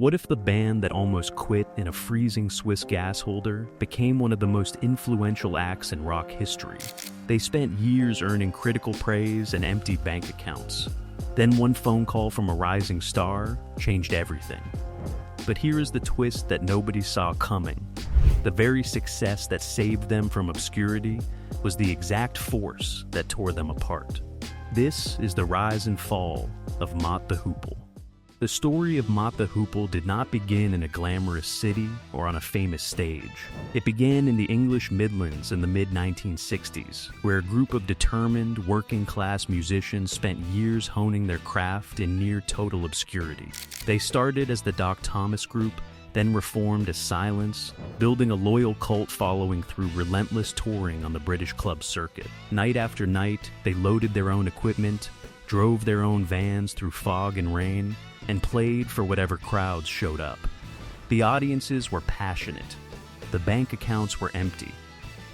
What if the band that almost quit in a freezing Swiss gas holder became one of the most influential acts in rock history? They spent years earning critical praise and empty bank accounts. Then one phone call from a rising star changed everything. But here is the twist that nobody saw coming. The very success that saved them from obscurity was the exact force that tore them apart. This is the rise and fall of Mott the Hoople. The story of Mott the Hoople did not begin in a glamorous city or on a famous stage. It began in the English Midlands in the mid-1960s, where a group of determined, working-class musicians spent years honing their craft in near-total obscurity. They started as the Doc Thomas Group, then reformed as Silence, building a loyal cult following through relentless touring on the British club circuit. Night after night, they loaded their own equipment, drove their own vans through fog and rain, and played for whatever crowds showed up. The audiences were passionate. The bank accounts were empty.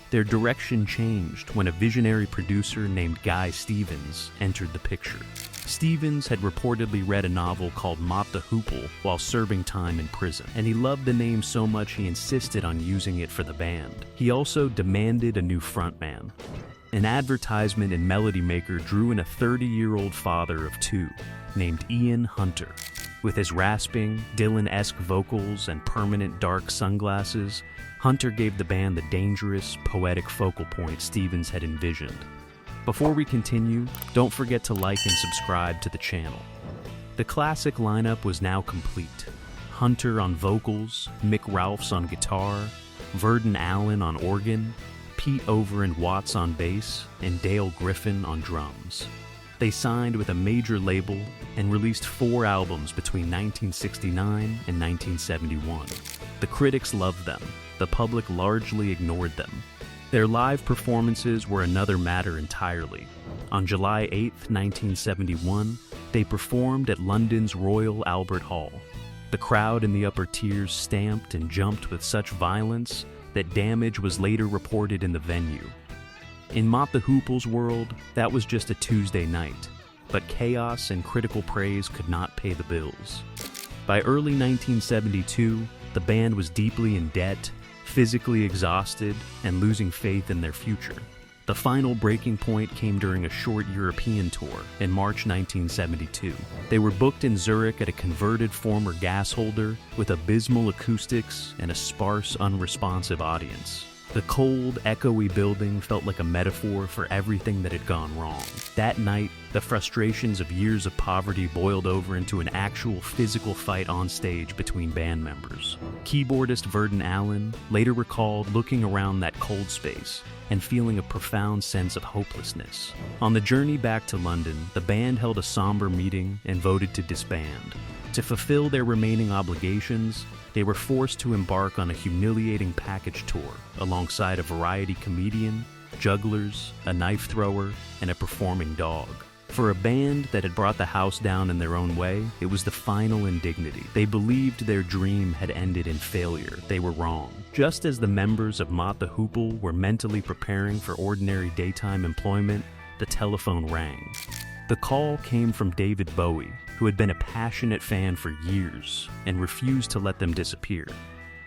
Their direction changed when a visionary producer named Guy Stevens entered the picture. Stevens had reportedly read a novel called Mott the Hoople while serving time in prison, and he loved the name so much he insisted on using it for the band. He also demanded a new frontman. An advertisement in Melody Maker drew in a 30-year-old father of two named Ian Hunter. With his rasping, Dylan-esque vocals and permanent dark sunglasses, Hunter gave the band the dangerous, poetic focal point Stevens had envisioned. Before we continue, don't forget to like and subscribe to the channel. The classic lineup was now complete. Hunter on vocals, Mick Ralphs on guitar, Verdon Allen on organ, Pete Over and Watts on bass, and Dale Griffin on drums. They signed with a major label and released 4 albums between 1969 and 1971. The critics loved them. The public largely ignored them. Their live performances were another matter entirely. On July 8, 1971, they performed at London's Royal Albert Hall. The crowd in the upper tiers stamped and jumped with such violence that damage was later reported in the venue. In Mott the Hoople's world, that was just a Tuesday night, but chaos and critical praise could not pay the bills. By early 1972, the band was deeply in debt, physically exhausted, and losing faith in their future. The final breaking point came during a short European tour in March 1972. They were booked in Zurich at a converted former gas holder with abysmal acoustics and a sparse, unresponsive audience. The cold, echoey building felt like a metaphor for everything that had gone wrong. That night, the frustrations of years of poverty boiled over into an actual physical fight on stage between band members. Keyboardist Verdon Allen later recalled looking around that cold space and feeling a profound sense of hopelessness. On the journey back to London, the band held a somber meeting and voted to disband. To fulfill their remaining obligations, they were forced to embark on a humiliating package tour alongside a variety comedian, jugglers, a knife thrower, and a performing dog. For a band that had brought the house down in their own way, it was the final indignity. They believed their dream had ended in failure. They were wrong. Just as the members of Mott the Hoople were mentally preparing for ordinary daytime employment, the telephone rang. The call came from David Bowie, who had been a passionate fan for years and refused to let them disappear.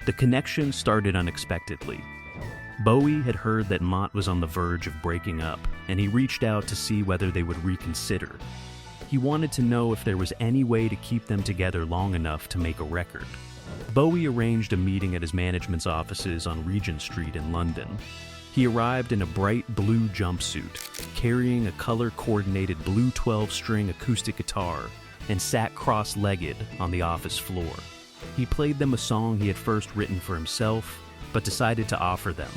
The connection started unexpectedly. Bowie had heard that Mott was on the verge of breaking up, and he reached out to see whether they would reconsider. He wanted to know if there was any way to keep them together long enough to make a record. Bowie arranged a meeting at his management's offices on Regent Street in London. He arrived in a bright blue jumpsuit, carrying a color-coordinated blue 12-string acoustic guitar, and sat cross-legged on the office floor. He played them a song he had first written for himself, but decided to offer them,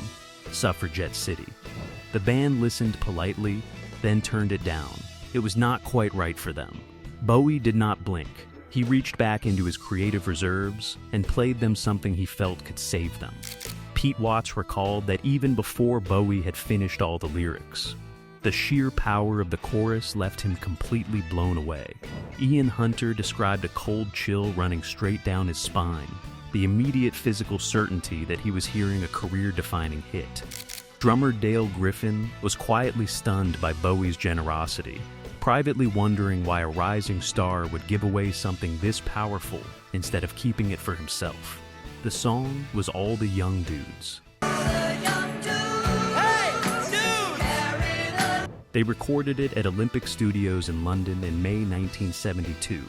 Suffragette City. The band listened politely, then turned it down. It was not quite right for them. Bowie did not blink. He reached back into his creative reserves and played them something he felt could save them. Pete Watts recalled that even before Bowie had finished all the lyrics, the sheer power of the chorus left him completely blown away. Ian Hunter described a cold chill running straight down his spine, the immediate physical certainty that he was hearing a career-defining hit. Drummer Dale Griffin was quietly stunned by Bowie's generosity, privately wondering why a rising star would give away something this powerful instead of keeping it for himself. The song was All the Young Dudes. They recorded it at Olympic Studios in London in May 1972,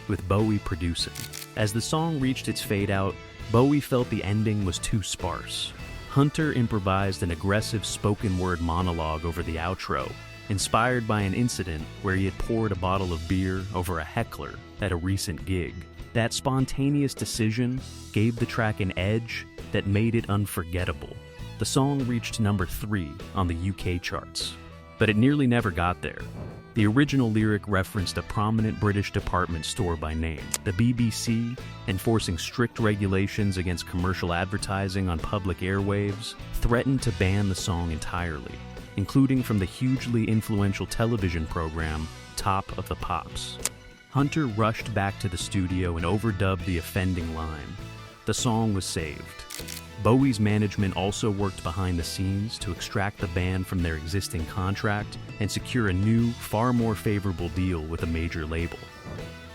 with Bowie producing. As the song reached its fade-out, Bowie felt the ending was too sparse. Hunter improvised an aggressive spoken-word monologue over the outro, inspired by an incident where he had poured a bottle of beer over a heckler at a recent gig. That spontaneous decision gave the track an edge that made it unforgettable. The song reached number 3 on the UK charts, but it nearly never got there. The original lyric referenced a prominent British department store by name. The BBC, enforcing strict regulations against commercial advertising on public airwaves, threatened to ban the song entirely, including from the hugely influential television program Top of the Pops. Hunter rushed back to the studio and overdubbed the offending line. The song was saved. Bowie's management also worked behind the scenes to extract the band from their existing contract and secure a new, far more favorable deal with a major label.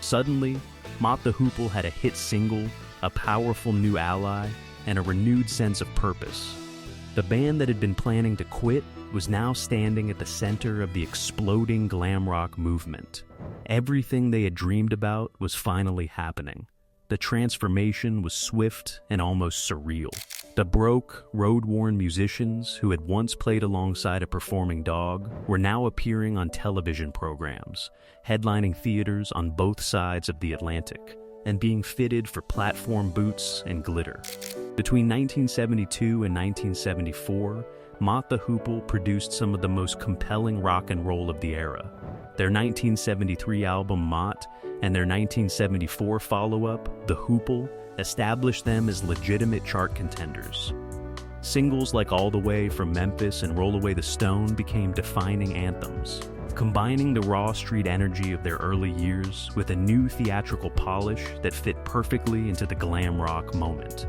Suddenly, Mott the Hoople had a hit single, a powerful new ally, and a renewed sense of purpose. The band that had been planning to quit was now standing at the center of the exploding glam rock movement. Everything they had dreamed about was finally happening. The transformation was swift and almost surreal. The broke, road-worn musicians who had once played alongside a performing dog were now appearing on television programs, headlining theaters on both sides of the Atlantic, and being fitted for platform boots and glitter. Between 1972 and 1974, Mott the Hoople produced some of the most compelling rock and roll of the era. Their 1973 album Mott and their 1974 follow-up, The Hoople, established them as legitimate chart contenders. Singles like All the Way from Memphis and Roll Away the Stone became defining anthems, combining the raw street energy of their early years with a new theatrical polish that fit perfectly into the glam rock moment.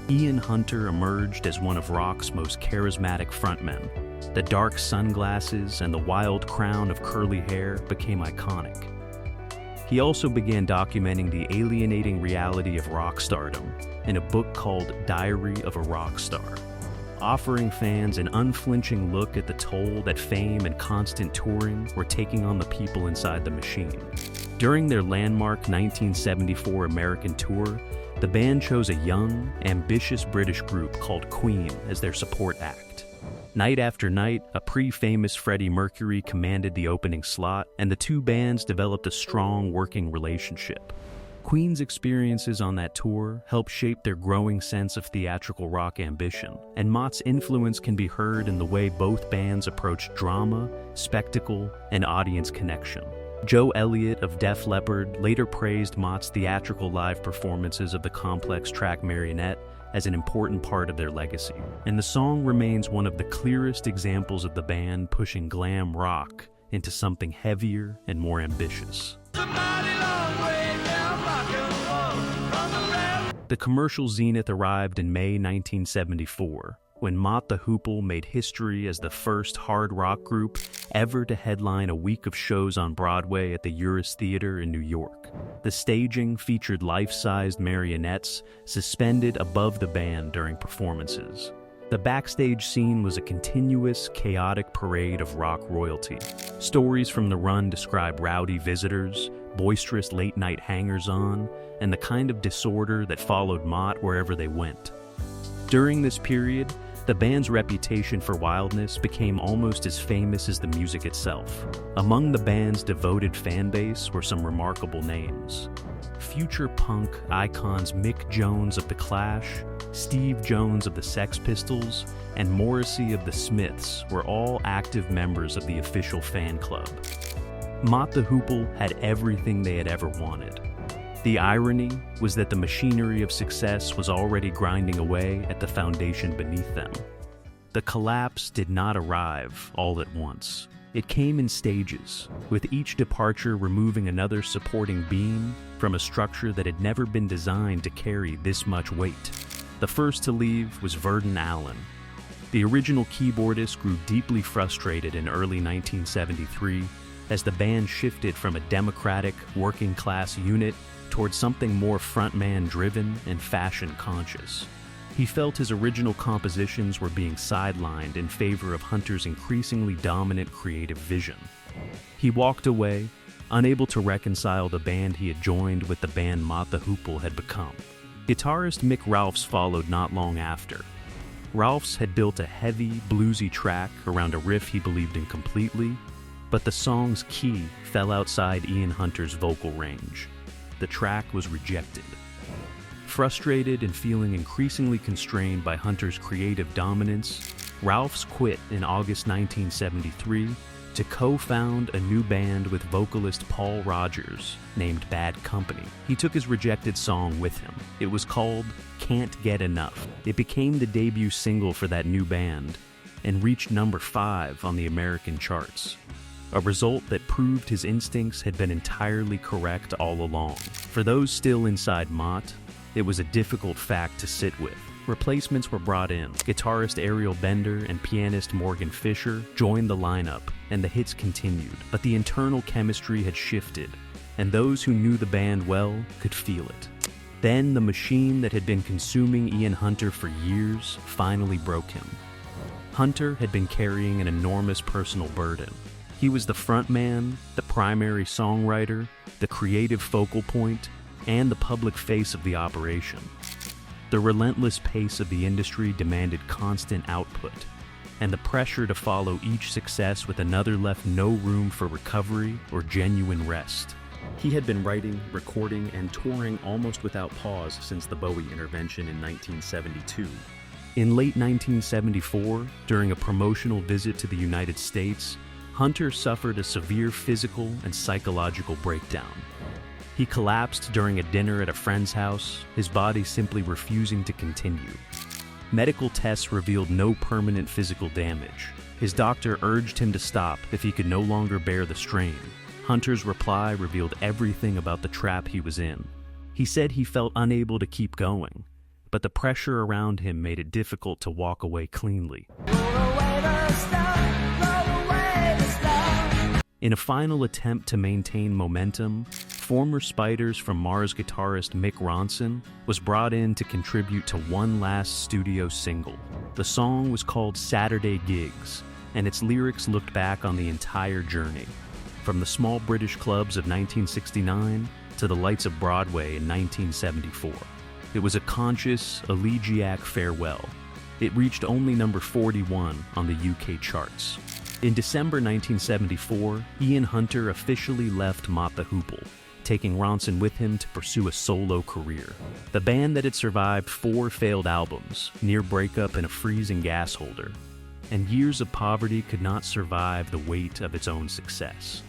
Ian Hunter emerged as one of rock's most charismatic frontmen. The dark sunglasses and the wild crown of curly hair became iconic. He also began documenting the alienating reality of rock stardom in a book called Diary of a Rock Star, offering fans an unflinching look at the toll that fame and constant touring were taking on the people inside the machine. During their landmark 1974 American tour, the band chose a young, ambitious British group called Queen as their support act. Night after night, a pre-famous Freddie Mercury commanded the opening slot, and the two bands developed a strong working relationship. Queen's experiences on that tour helped shape their growing sense of theatrical rock ambition, and Mott's influence can be heard in the way both bands approached drama, spectacle, and audience connection. Joe Elliott of Def Leppard later praised Mott's theatrical live performances of the complex track Marionette as an important part of their legacy, and the song remains one of the clearest examples of the band pushing glam rock into something heavier and more ambitious. The commercial zenith arrived in May 1974, when Mott the Hoople made history as the first hard rock group ever to headline a week of shows on Broadway at the Uris Theater in New York. The staging featured life-sized marionettes suspended above the band during performances. The backstage scene was a continuous, chaotic parade of rock royalty. Stories from the run describe rowdy visitors, boisterous late-night hangers-on, and the kind of disorder that followed Mott wherever they went. During this period, the band's reputation for wildness became almost as famous as the music itself. Among the band's devoted fan base were some remarkable names. Future punk icons Mick Jones of The Clash, Steve Jones of the Sex Pistols, and Morrissey of the Smiths were all active members of the official fan club. Mott the Hoople had everything they had ever wanted. The irony was that the machinery of success was already grinding away at the foundation beneath them. The collapse did not arrive all at once. It came in stages, with each departure removing another supporting beam from a structure that had never been designed to carry this much weight. The first to leave was Verdon Allen. The original keyboardist grew deeply frustrated in early 1973 as the band shifted from a democratic, working-class unit towards something more frontman-driven and fashion-conscious. He felt his original compositions were being sidelined in favor of Hunter's increasingly dominant creative vision. He walked away, unable to reconcile the band he had joined with the band Mott the Hoople had become. Guitarist Mick Ralphs followed not long after. Ralphs had built a heavy, bluesy track around a riff he believed in completely, but the song's key fell outside Ian Hunter's vocal range. The track was rejected. Frustrated and feeling increasingly constrained by Hunter's creative dominance, Ralphs quit in August 1973 to co-found a new band with vocalist Paul Rogers named Bad Company. He took his rejected song with him. It was called Can't Get Enough. It became the debut single for that new band and reached number 5 on the American charts, a result that proved his instincts had been entirely correct all along. For those still inside Mott, it was a difficult fact to sit with. Replacements were brought in. Guitarist Ariel Bender and pianist Morgan Fisher joined the lineup, and the hits continued. But the internal chemistry had shifted, and those who knew the band well could feel it. Then the machine that had been consuming Ian Hunter for years finally broke him. Hunter had been carrying an enormous personal burden. He was the frontman, the primary songwriter, the creative focal point, and the public face of the operation. The relentless pace of the industry demanded constant output, and the pressure to follow each success with another left no room for recovery or genuine rest. He had been writing, recording, and touring almost without pause since the Bowie intervention in 1972. In late 1974, during a promotional visit to the United States, Hunter suffered a severe physical and psychological breakdown. He collapsed during a dinner at a friend's house, his body simply refusing to continue. Medical tests revealed no permanent physical damage. His doctor urged him to stop if he could no longer bear the strain. Hunter's reply revealed everything about the trap he was in. He said he felt unable to keep going, but the pressure around him made it difficult to walk away cleanly. In a final attempt to maintain momentum, former Spiders from Mars guitarist Mick Ronson was brought in to contribute to one last studio single. The song was called Saturday Gigs, and its lyrics looked back on the entire journey, from the small British clubs of 1969 to the lights of Broadway in 1974. It was a conscious, elegiac farewell. It reached only number 41 on the UK charts. In December 1974, Ian Hunter officially left Mott the Hoople, taking Ronson with him to pursue a solo career. The band that had survived 4 failed albums, near breakup in a freezing gas holder, and years of poverty could not survive the weight of its own success.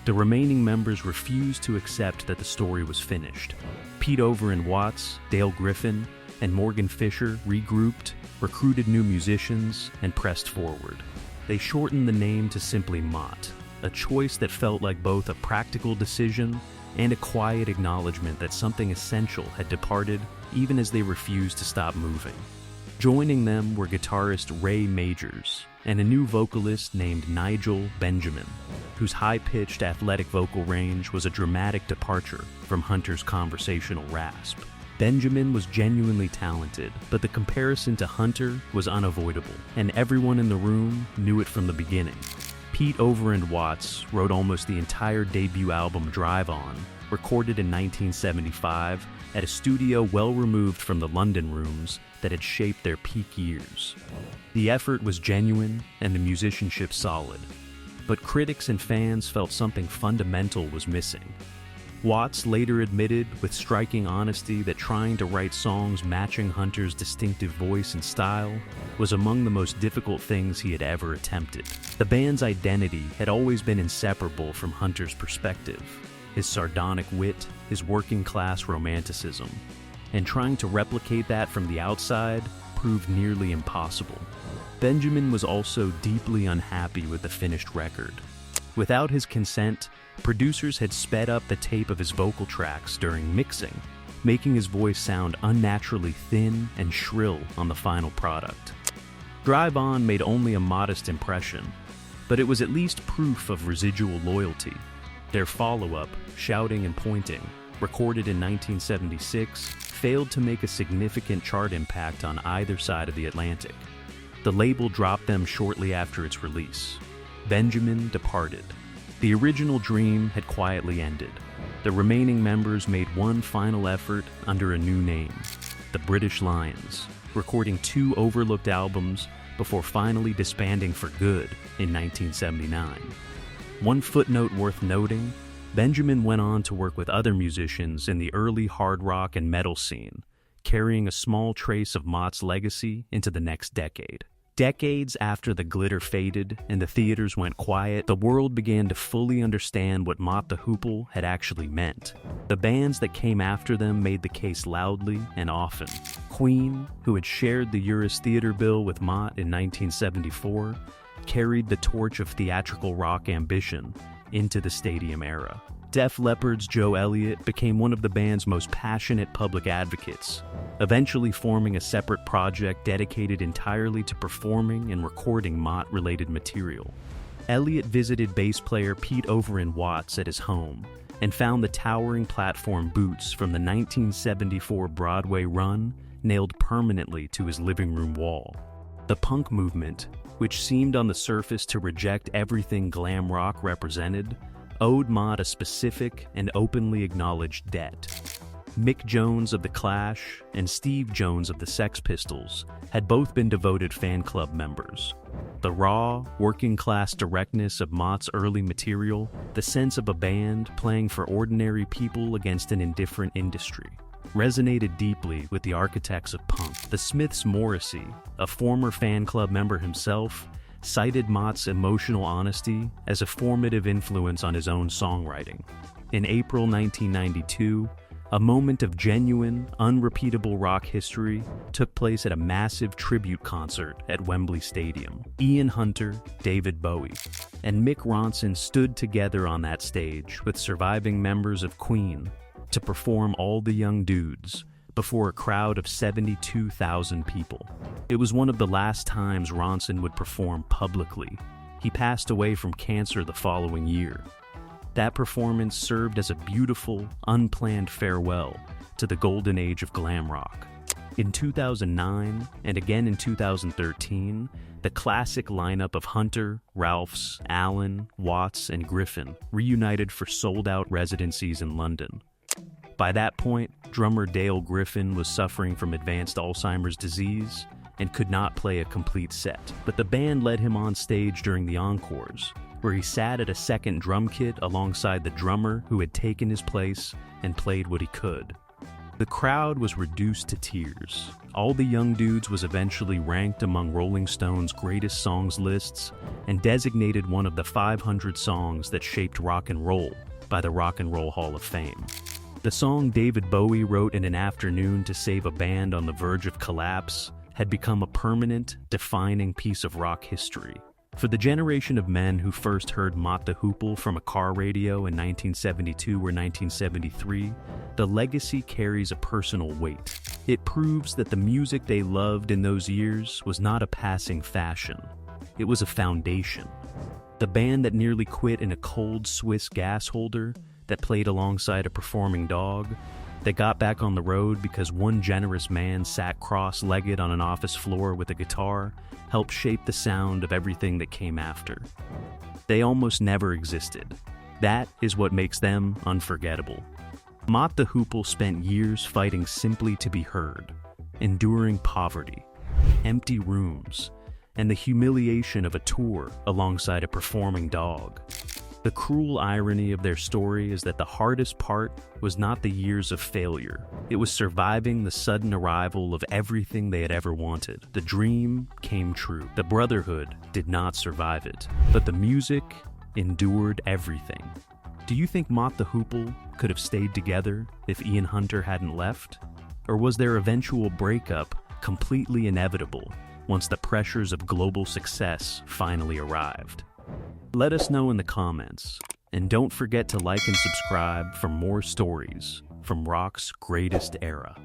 The remaining members refused to accept that the story was finished. Pete Over and Watts, Dale Griffin, and Morgan Fisher regrouped, recruited new musicians, and pressed forward. They shortened the name to simply Mott, a choice that felt like both a practical decision and a quiet acknowledgement that something essential had departed even as they refused to stop moving. Joining them were guitarist Ray Majors and a new vocalist named Nigel Benjamin, whose high-pitched athletic vocal range was a dramatic departure from Hunter's conversational rasp. Benjamin was genuinely talented, but the comparison to Hunter was unavoidable, and everyone in the room knew it from the beginning. Pete Over and Watts wrote almost the entire debut album Drive On, recorded in 1975 at a studio well removed from the London rooms that had shaped their peak years. The effort was genuine and the musicianship solid, but critics and fans felt something fundamental was missing. Watts later admitted with striking honesty that trying to write songs matching Hunter's distinctive voice and style was among the most difficult things he had ever attempted. The band's identity had always been inseparable from Hunter's perspective, his sardonic wit, his working-class romanticism, and trying to replicate that from the outside proved nearly impossible. Benjamin was also deeply unhappy with the finished record. Without his consent, producers had sped up the tape of his vocal tracks during mixing, making his voice sound unnaturally thin and shrill on the final product. Drive On made only a modest impression, but it was at least proof of residual loyalty. Their follow-up, Shouting and Pointing, recorded in 1976, failed to make a significant chart impact on either side of the Atlantic. The label dropped them shortly after its release. Benjamin departed. The original dream had quietly ended. The remaining members made one final effort under a new name, the British Lions, recording 2 overlooked albums before finally disbanding for good in 1979. One footnote worth noting, Benjamin went on to work with other musicians in the early hard rock and metal scene, carrying a small trace of Mott's legacy into the next decade. Decades after the glitter faded and the theaters went quiet, the world began to fully understand what Mott the Hoople had actually meant. The bands that came after them made the case loudly and often. Queen, who had shared the Uris Theater bill with Mott in 1974, carried the torch of theatrical rock ambition into the stadium era. Def Leppard's Joe Elliott became one of the band's most passionate public advocates, eventually forming a separate project dedicated entirely to performing and recording Mott-related material. Elliott visited bass player Pete Overend Watts at his home and found the towering platform boots from the 1974 Broadway run nailed permanently to his living room wall. The punk movement, which seemed on the surface to reject everything glam rock represented, owed Mott a specific and openly acknowledged debt. Mick Jones of The Clash and Steve Jones of the Sex Pistols had both been devoted fan club members. The raw, working-class directness of Mott's early material, the sense of a band playing for ordinary people against an indifferent industry, resonated deeply with the architects of punk. The Smiths' Morrissey, a former fan club member himself, cited Mott's emotional honesty as a formative influence on his own songwriting. In April 1992, a moment of genuine, unrepeatable rock history took place at a massive tribute concert at Wembley Stadium. Ian Hunter, David Bowie, and Mick Ronson stood together on that stage with surviving members of Queen to perform All the Young Dudes before a crowd of 72,000 people. It was one of the last times Ronson would perform publicly. He passed away from cancer the following year. That performance served as a beautiful, unplanned farewell to the golden age of glam rock. In 2009, and again in 2013, the classic lineup of Hunter, Ralphs, Allen, Watts, and Griffin reunited for sold-out residencies in London. By that point, drummer Dale Griffin was suffering from advanced Alzheimer's disease and could not play a complete set. But the band led him on stage during the encores, where he sat at a second drum kit alongside the drummer who had taken his place and played what he could. The crowd was reduced to tears. All the Young Dudes was eventually ranked among Rolling Stone's greatest songs lists and designated one of the 500 songs that shaped rock and roll by the Rock and Roll Hall of Fame. The song David Bowie wrote in an afternoon to save a band on the verge of collapse had become a permanent, defining piece of rock history. For the generation of men who first heard Mott the Hoople from a car radio in 1972 or 1973, the legacy carries a personal weight. It proves that the music they loved in those years was not a passing fashion. It was a foundation. The band that nearly quit in a cold Swiss gas holder, that played alongside a performing dog, that got back on the road because one generous man sat cross-legged on an office floor with a guitar, helped shape the sound of everything that came after. They almost never existed. That is what makes them unforgettable. Mott the Hoople spent years fighting simply to be heard, enduring poverty, empty rooms, and the humiliation of a tour alongside a performing dog. The cruel irony of their story is that the hardest part was not the years of failure. It was surviving the sudden arrival of everything they had ever wanted. The dream came true. The brotherhood did not survive it, but the music endured everything. Do you think Mott the Hoople could have stayed together if Ian Hunter hadn't left? Or was their eventual breakup completely inevitable once the pressures of global success finally arrived? Let us know in the comments, and don't forget to like and subscribe for more stories from rock's greatest era.